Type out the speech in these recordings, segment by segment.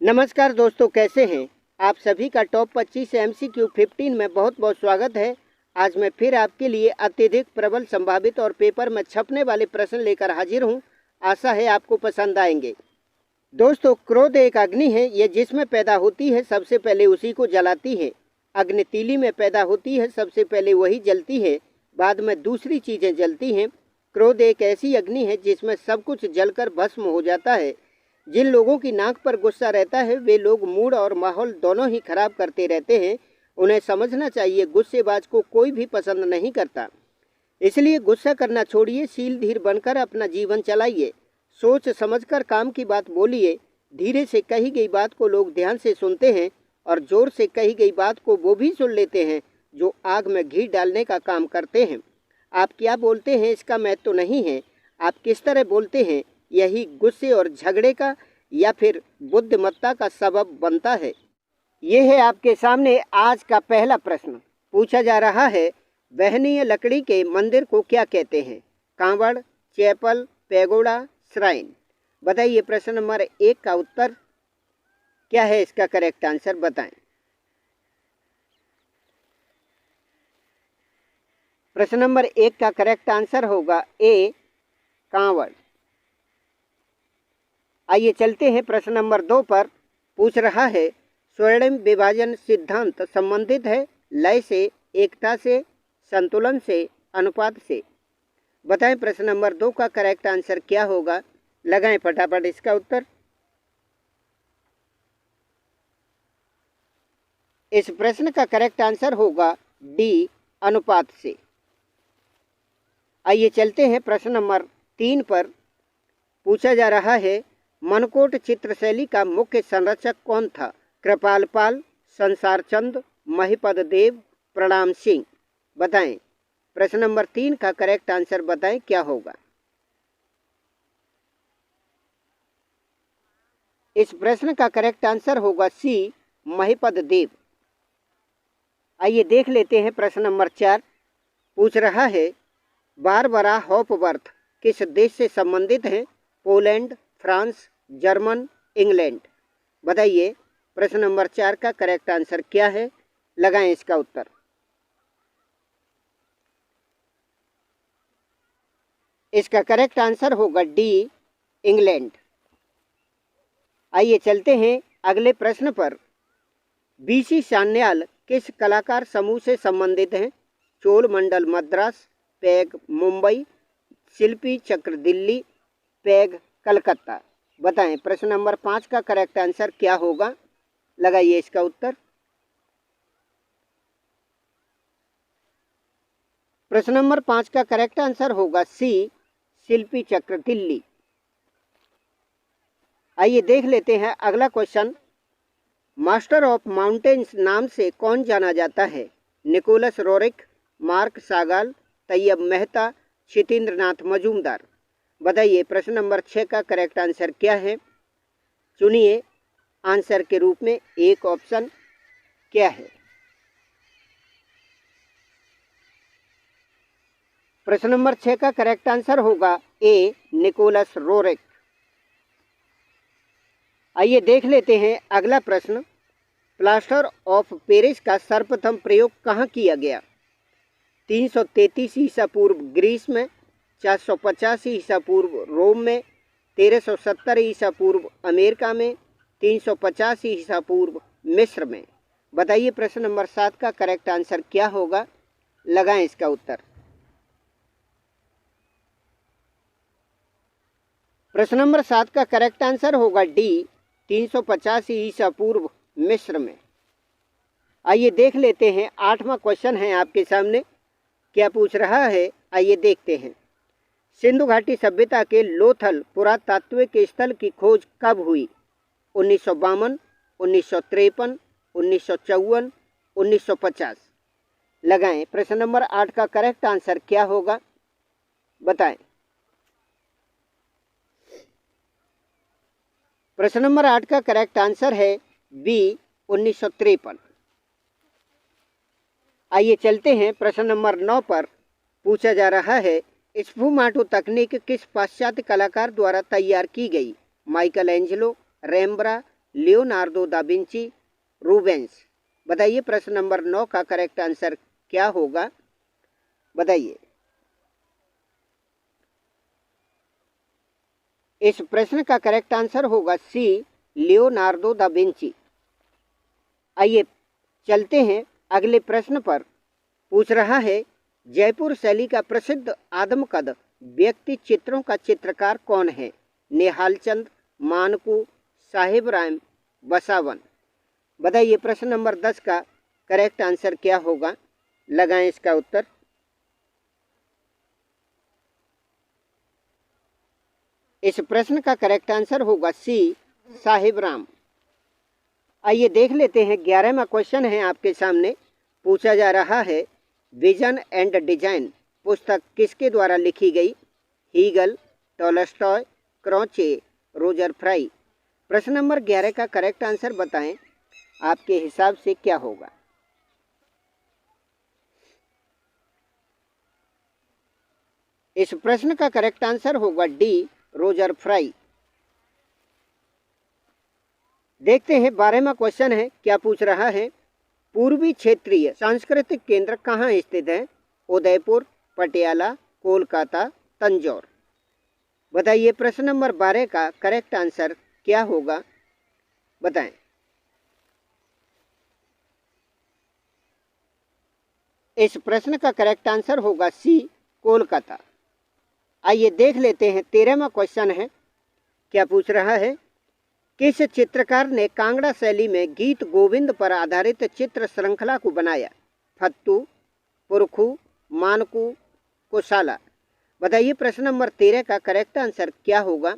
नमस्कार दोस्तों, कैसे हैं आप सभी का टॉप 25 से MCQ 15 में बहुत बहुत स्वागत है। आज मैं फिर आपके लिए अत्यधिक प्रबल संभावित और पेपर में छपने वाले प्रश्न लेकर हाजिर हूं। आशा है आपको पसंद आएंगे। दोस्तों, क्रोध एक अग्नि है, ये जिसमें पैदा होती है सबसे पहले उसी को जलाती है। अग्नि तीली में पैदा होती है, सबसे पहले वही जलती है, बाद में दूसरी चीज़ें जलती हैं। क्रोध एक ऐसी अग्नि है जिसमें सब कुछ जलकर भस्म हो जाता है। जिन लोगों की नाक पर गुस्सा रहता है वे लोग मूड और माहौल दोनों ही खराब करते रहते हैं। उन्हें समझना चाहिए गुस्सेबाज को कोई भी पसंद नहीं करता। इसलिए गुस्सा करना छोड़िए, शील धीर बनकर अपना जीवन चलाइए। सोच समझकर काम की बात बोलिए। धीरे से कही गई बात को लोग ध्यान से सुनते हैं और जोर से कही गई बात को वो भी सुन लेते हैं जो आग में घी डालने का काम करते हैं। आप क्या बोलते हैं इसका महत्व तो नहीं है, आप किस तरह बोलते हैं यही गुस्से और झगड़े का या फिर बुद्धिमत्ता का सबब बनता है। ये है आपके सामने आज का पहला प्रश्न। पूछा जा रहा है, वहनीय लकड़ी के मंदिर को क्या कहते हैं? कांवड़, चैपल, पैगोडा, श्राइन। बताइए प्रश्न नंबर 1 का उत्तर क्या है? इसका करेक्ट आंसर बताएं। प्रश्न नंबर 1 का करेक्ट आंसर होगा ए, कांवड़। आइए चलते हैं प्रश्न नंबर 2 पर। पूछ रहा है, स्वर्णिम विभाजन सिद्धांत संबंधित है लय से, एकता से, संतुलन से, अनुपात से। बताएं प्रश्न नंबर 2 का करेक्ट आंसर क्या होगा? लगाएं फटाफट इसका उत्तर। इस प्रश्न का करेक्ट आंसर होगा डी, अनुपात से। आइए चलते हैं प्रश्न नंबर 3 पर। पूछा जा रहा है, मनकोट चित्रशैली का मुख्य संरक्षक कौन था? कृपाल पाल, संसार चंद, महिपद देव, प्रणाम सिंह। बताएं प्रश्न नंबर 3 का करेक्ट आंसर बताएं क्या होगा? इस प्रश्न का करेक्ट आंसर होगा सी, महिपद देव। आइए देख लेते हैं प्रश्न नंबर 4। पूछ रहा है, बारबरा हॉपवर्थ किस देश से संबंधित हैं? Poland, France, German, England. बताइए प्रश्न नंबर 4 का करेक्ट आंसर क्या है? लगाएं इसका उत्तर। इसका करेक्ट आंसर होगा डी, इंग्लैंड। आइए चलते हैं अगले प्रश्न पर। बीसी सान्याल किस कलाकार समूह से संबंधित हैं? चोल मंडल मद्रास, पैग मुंबई, शिल्पी चक्र दिल्ली, पैग कलकत्ता। बताएं प्रश्न नंबर 5 का करेक्ट आंसर क्या होगा? लगाइए इसका उत्तर। प्रश्न नंबर 5 का करेक्ट आंसर होगा सी, शिल्पी चक्र दिल्ली। आइए देख लेते हैं अगला क्वेश्चन। मास्टर ऑफ माउंटेन्स नाम से कौन जाना जाता है? Nicholas Roerich, Marc Chagall, Tyeb Mehta, Kshitindranath Majumdar. बताइए प्रश्न नंबर 6 का करेक्ट आंसर क्या है? चुनिए आंसर के रूप में एक ऑप्शन क्या है? प्रश्न नंबर 6 का करेक्ट आंसर होगा ए, निकोलस रोरिक। आइए देख लेते हैं अगला प्रश्न। प्लास्टर ऑफ पेरिस का सर्वप्रथम प्रयोग कहाँ किया गया? 333 ईसा पूर्व ग्रीस में, 485 ईसा पूर्व रोम में, 1370 ईसा पूर्व अमेरिका में, 350 ईसा पूर्व मिस्र में। बताइए प्रश्न नंबर 7 का करेक्ट आंसर क्या होगा? लगाएं इसका उत्तर। प्रश्न नंबर 7 का करेक्ट आंसर होगा डी, 350 ईसा पूर्व मिस्र में। आइए देख लेते हैं 8वां क्वेश्चन है आपके सामने। क्या पूछ रहा है? आइए देखते हैं। सिंधु घाटी सभ्यता के लोथल पुरातात्विक स्थल की खोज कब हुई? 1952, 1953, 1954, 1950। लगाएं प्रश्न नंबर 8 का करेक्ट आंसर क्या होगा? बताएं। प्रश्न नंबर 8 का करेक्ट आंसर है बी, 1953। आइए चलते हैं प्रश्न नंबर 9 पर। पूछा जा रहा है, स्फुमाटो तकनीक किस पाश्चात्य कलाकार द्वारा तैयार की गई? Michael Angelo, Rembrandt, Leonardo da Vinci, Rubens. बताइए प्रश्न नंबर 9 का करेक्ट आंसर क्या होगा, बताइए। इस प्रश्न का करेक्ट आंसर होगा सी, लियोनार्डो दा विंची। आइए चलते हैं अगले प्रश्न पर। पूछ रहा है, जयपुर शैली का प्रसिद्ध आदमकद व्यक्ति चित्रों का चित्रकार कौन है? निहालचंद, मानकू, साहिब राम, बसावन। बताइए प्रश्न नंबर 10 का करेक्ट आंसर क्या होगा, लगाएं इसका उत्तर। इस प्रश्न का करेक्ट आंसर होगा सी, साहिब राम। आइए देख लेते हैं 11वां क्वेश्चन है आपके सामने। पूछा जा रहा है, विजन एंड डिजाइन पुस्तक किसके द्वारा लिखी गई? Hegel, Tolstoy, Croce, Roger Fry. प्रश्न नंबर 11 का करेक्ट आंसर बताएं, आपके हिसाब से क्या होगा। इस प्रश्न का करेक्ट आंसर होगा डी, रोजर फ्राई। देखते हैं 12वां क्वेश्चन है, क्या पूछ रहा है? पूर्वी क्षेत्रीय सांस्कृतिक केंद्र कहाँ स्थित है? उदयपुर, पटियाला, कोलकाता, तंजौर। बताइए प्रश्न नंबर 12 का करेक्ट आंसर क्या होगा, बताएं। इस प्रश्न का करेक्ट आंसर होगा सी, कोलकाता। आइए देख लेते हैं 13वां क्वेश्चन है, क्या पूछ रहा है? किस चित्रकार ने कांगड़ा शैली में गीत गोविंद पर आधारित चित्र श्रृंखला को बनाया? फत्तू, पुरखू, मानकू, कुशाला। बताइए प्रश्न नंबर 13 का करेक्ट आंसर क्या होगा,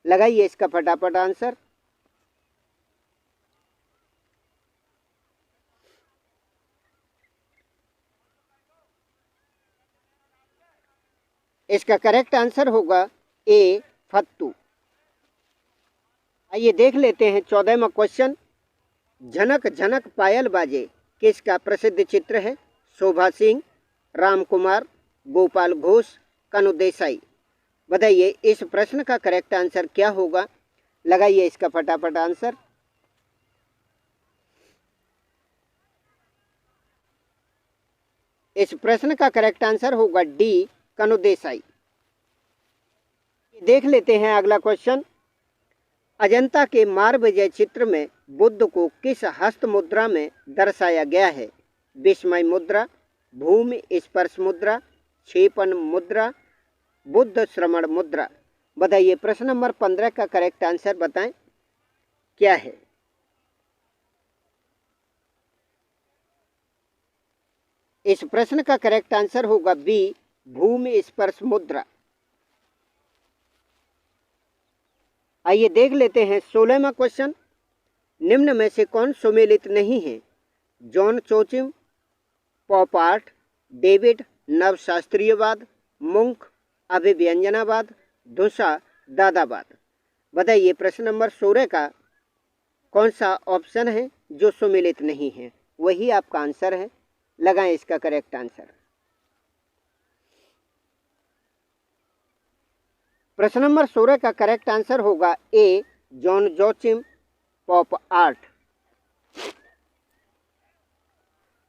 लगाइए इसका फटाफट आंसर। इसका करेक्ट आंसर होगा ए, फत्तू। आइए देख लेते हैं 14वां क्वेश्चन। झनक झनक पायल बाजे किसका प्रसिद्ध चित्र है? शोभा सिंह, राम कुमार, गोपाल घोष, कनु देसाई। बताइए इस प्रश्न का करेक्ट आंसर क्या होगा, लगाइए इसका फटाफट आंसर। इस प्रश्न का करेक्ट आंसर होगा डी, कनु देसाई। देख लेते हैं अगला क्वेश्चन। अजंता के मारविजय चित्र में बुद्ध को किस हस्त मुद्रा में दर्शाया गया है? विस्मय मुद्रा, भूमि स्पर्श मुद्रा, क्षेपण मुद्रा, बुद्ध श्रवण मुद्रा। बताइए प्रश्न नंबर 15 का करेक्ट आंसर बताएं, क्या है? इस प्रश्न का करेक्ट आंसर होगा बी, भूमि स्पर्श मुद्रा। आइए देख लेते हैं 16वां क्वेश्चन। निम्न में से कौन सुमेलित नहीं है? जॉन चोचिम, पॉप आर्ट, डेविड नवशास्त्रीयवाद, मुंक अभिव्यंजनावाद, धुसा दादावाद। बताइए प्रश्न नंबर 16 का कौन सा ऑप्शन है जो सुमेलित नहीं है, वही आपका आंसर है, लगाएं इसका करेक्ट आंसर। प्रश्न नंबर 16 का करेक्ट आंसर होगा ए, जॉन जोचिम, पॉप आर्ट।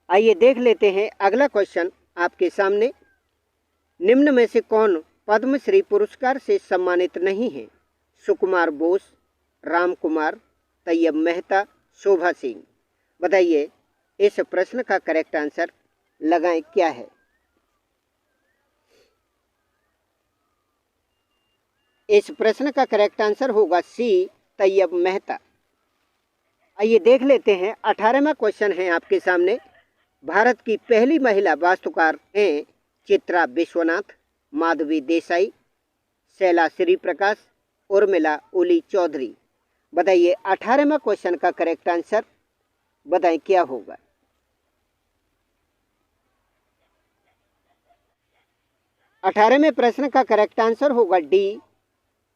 आइए देख लेते हैं अगला क्वेश्चन आपके सामने। निम्न में से कौन पद्मश्री पुरस्कार से सम्मानित नहीं है? सुकुमार बोस, राम कुमार, तैयब मेहता, शोभा सिंह। बताइए इस प्रश्न का करेक्ट आंसर लगाएं, क्या है? इस प्रश्न का करेक्ट आंसर होगा सी, तैयब मेहता। आइए देख लेते हैं 18वां क्वेश्चन है आपके सामने। भारत की पहली महिला वास्तुकार हैं चित्रा विश्वनाथ, माधवी देसाई, शैला श्री प्रकाश, उर्मिला उली चौधरी। बताइए 18वां क्वेश्चन का करेक्ट आंसर बताएं, क्या होगा? अठारहवें प्रश्न का करेक्ट आंसर होगा डी,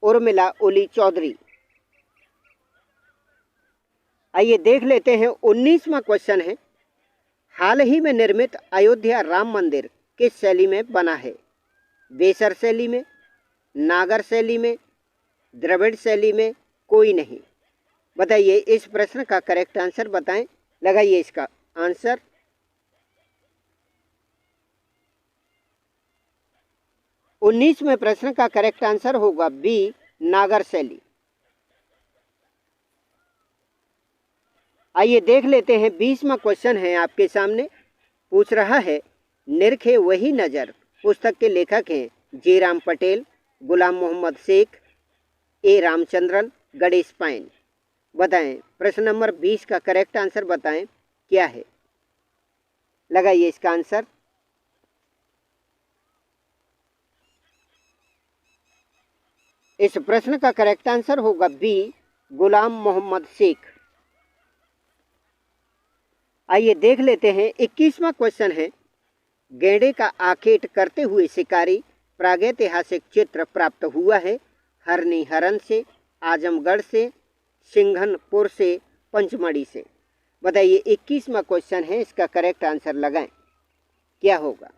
उर्मिला उली चौधरी। आइए देख लेते हैं 19वां क्वेश्चन है। हाल ही में निर्मित अयोध्या राम मंदिर किस शैली में बना है? बेसर शैली में, नागर शैली में, द्रविड़ शैली में, कोई नहीं। बताइए इस प्रश्न का करेक्ट आंसर बताएं। लगाइए इसका आंसर। उन्नीसवें प्रश्न का करेक्ट आंसर होगा बी, नागर शैली। आइए देख लेते हैं 20वां क्वेश्चन है आपके सामने। पूछ रहा है निरखे वही नज़र पुस्तक के लेखक हैं जे राम पटेल, गुलाम मोहम्मद शेख, ए रामचंद्रन, गणेश पाइन। बताएं प्रश्न नंबर 20 का करेक्ट आंसर बताएं क्या है। लगाइए इसका आंसर। इस प्रश्न का करेक्ट आंसर होगा बी, गुलाम मोहम्मद शेख। आइए देख लेते हैं 21वां क्वेश्चन है गैंडे का आखेट करते हुए शिकारी प्रागैतिहासिक चित्र प्राप्त हुआ है हरनी हरन से, आजमगढ़ से, सिंघनपुर से, पंचमढ़ी से। बताइए 21वां क्वेश्चन है, इसका करेक्ट आंसर लगाएं क्या होगा।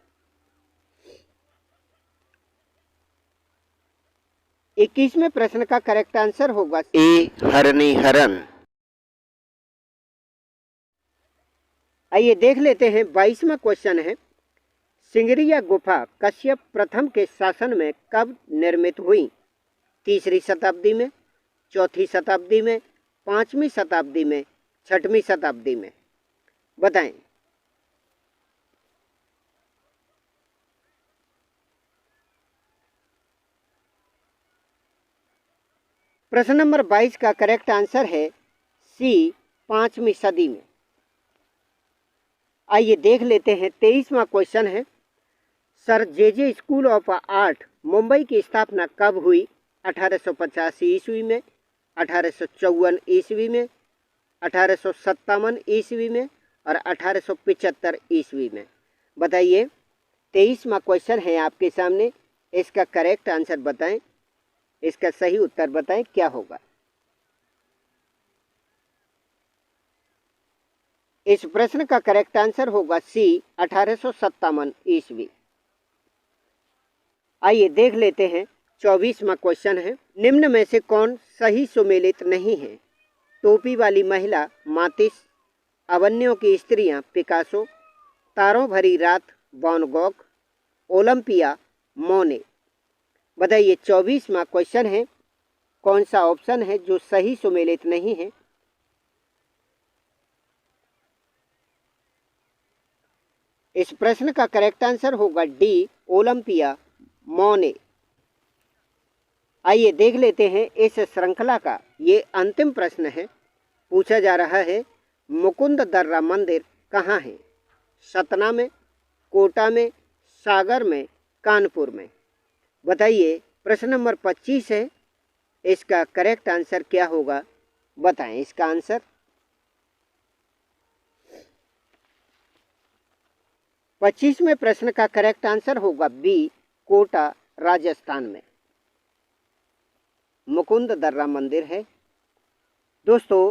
21वें प्रश्न का करेक्ट आंसर होगा ए, हरनी हरन। आइए देख लेते हैं 22वां क्वेश्चन है सिंगरिया गुफा कश्यप प्रथम के शासन में कब निर्मित हुई। 3री शताब्दी में, 4थी शताब्दी में, 5वीं शताब्दी में, 6वीं शताब्दी में। बताएं। प्रश्न नंबर 22 का करेक्ट आंसर है सी, 5वीं सदी में। आइए देख लेते हैं 23वां क्वेश्चन है sir J school of art Mumbai की स्थापना कब हुई। 1885 ईस्वी में, 1854 ईस्वी में, 1857 ईस्वी में और 1875 ईस्वी में। बताइए 23वां क्वेश्चन है आपके सामने, इसका करेक्ट आंसर बताएं, इसका सही उत्तर बताएं क्या होगा। इस प्रश्न का करेक्ट आंसर होगा सी, 1857 ईस्वी। आइए देख लेते हैं 24वां क्वेश्चन है निम्न में से कौन सही सुमेलित नहीं है। टोपी वाली महिला मातिस, अवन्यों की स्त्रियां पिकासो, तारों भरी रात वैन गॉग, ओलंपिया मोने। बताइए 24वां क्वेश्चन है कौन सा ऑप्शन है जो सही सुमेलित नहीं है। इस प्रश्न का करेक्ट आंसर होगा डी, ओलंपिया मोने। आइए देख लेते हैं इस श्रृंखला का ये अंतिम प्रश्न है। पूछा जा रहा है मुकुंद दर्रा मंदिर कहाँ है। सतना में, कोटा में, सागर में, कानपुर में। बताइए प्रश्न नंबर 25 है, इसका करेक्ट आंसर क्या होगा। बताएं इसका आंसर। 25वें प्रश्न का करेक्ट आंसर होगा बी, कोटा राजस्थान में मुकुंद दर्रा मंदिर है। दोस्तों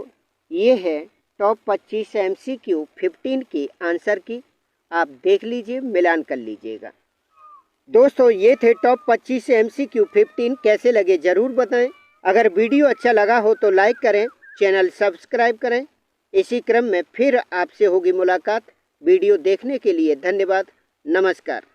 ये है टॉप 25 MCQ 15 के आंसर की, आप देख लीजिए, मिलान कर लीजिएगा। दोस्तों ये थे टॉप 25 MCQ 15। कैसे लगे ज़रूर बताएं। अगर वीडियो अच्छा लगा हो तो लाइक करें, चैनल सब्सक्राइब करें। इसी क्रम में फिर आपसे होगी मुलाकात। वीडियो देखने के लिए धन्यवाद। नमस्कार।